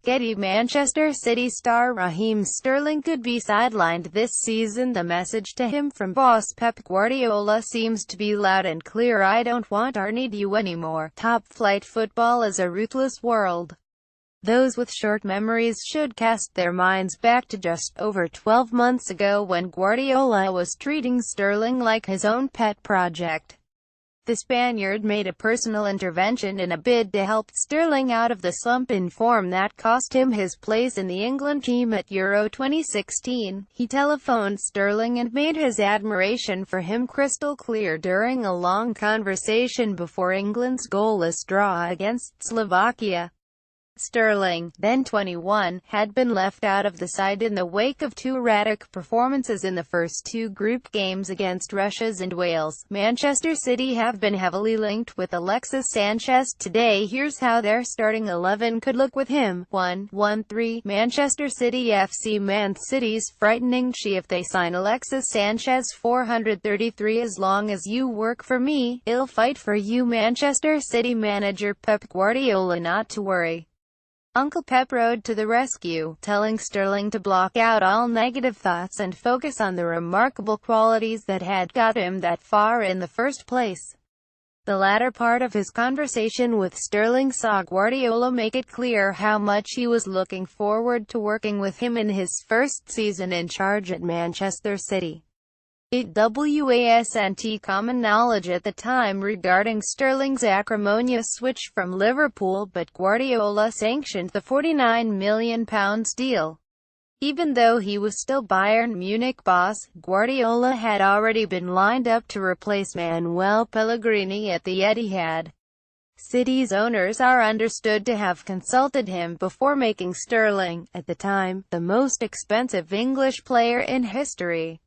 Getty Manchester City star Raheem Sterling could be sidelined this season. The message to him from boss Pep Guardiola seems to be loud and clear: I don't want or need you anymore. Top-flight football is a ruthless world. Those with short memories should cast their minds back to just over 12 months ago when Guardiola was treating Sterling like his own pet project. The Spaniard made a personal intervention in a bid to help Sterling out of the slump in form that cost him his place in the England team at Euro 2016. He telephoned Sterling and made his admiration for him crystal clear during a long conversation before England's goalless draw against Slovakia. Sterling, then 21, had been left out of the side in the wake of two erratic performances in the first two group games against Russia and Wales. Manchester City have been heavily linked with Alexis Sanchez. Today, here's how their starting 11 could look with him. 1-1-3. Manchester City FC. Man City's frightening if they sign Alexis Sanchez. 433. As long as you work for me, I'll fight for you. Manchester City manager Pep Guardiola not to worry. Uncle Pep rode to the rescue, telling Sterling to block out all negative thoughts and focus on the remarkable qualities that had got him that far in the first place. The latter part of his conversation with Sterling saw Guardiola make it clear how much he was looking forward to working with him in his first season in charge at Manchester City. It wasn't common knowledge at the time regarding Sterling's acrimonious switch from Liverpool, but Guardiola sanctioned the £49 million deal. Even though he was still Bayern Munich boss, Guardiola had already been lined up to replace Manuel Pellegrini at the Etihad. City's owners are understood to have consulted him before making Sterling, at the time, the most expensive English player in history,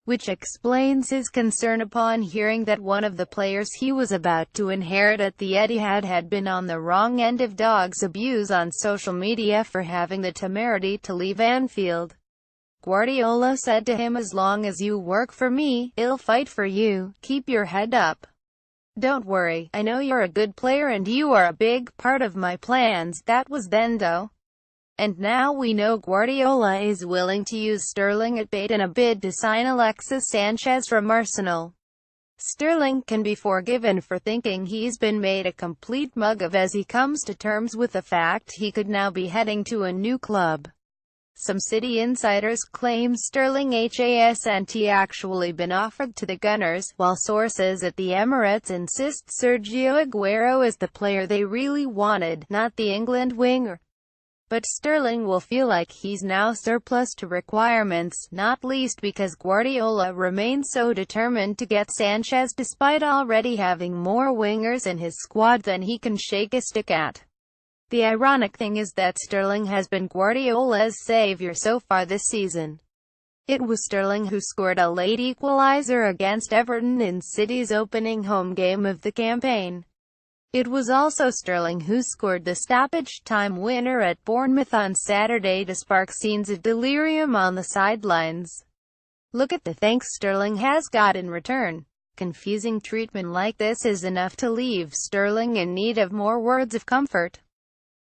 which explains his concern upon hearing that one of the players he was about to inherit at the Etihad had been on the wrong end of dogs' abuse on social media for having the temerity to leave Anfield. Guardiola said to him, as long as you work for me, I'll fight for you. Keep your head up. Don't worry, I know you're a good player and you are a big part of my plans. That was then though. And now we know Guardiola is willing to use Sterling at bait in a bid to sign Alexis Sanchez from Arsenal. Sterling can be forgiven for thinking he's been made a complete mug of as he comes to terms with the fact he could now be heading to a new club. Some City insiders claim Sterling hasn't actually been offered to the Gunners, while sources at the Emirates insist Sergio Aguero is the player they really wanted, not the England winger. But Sterling will feel like he's now surplus to requirements, not least because Guardiola remains so determined to get Sanchez despite already having more wingers in his squad than he can shake a stick at. The ironic thing is that Sterling has been Guardiola's saviour so far this season. It was Sterling who scored a late equaliser against Everton in City's opening home game of the campaign. It was also Sterling who scored the stoppage-time winner at Bournemouth on Saturday to spark scenes of delirium on the sidelines. Look at the thanks Sterling has got in return. Confusing treatment like this is enough to leave Sterling in need of more words of comfort.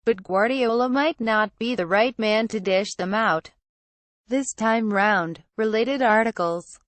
But Guardiola might not be the right man to dish them out this time round. Related articles.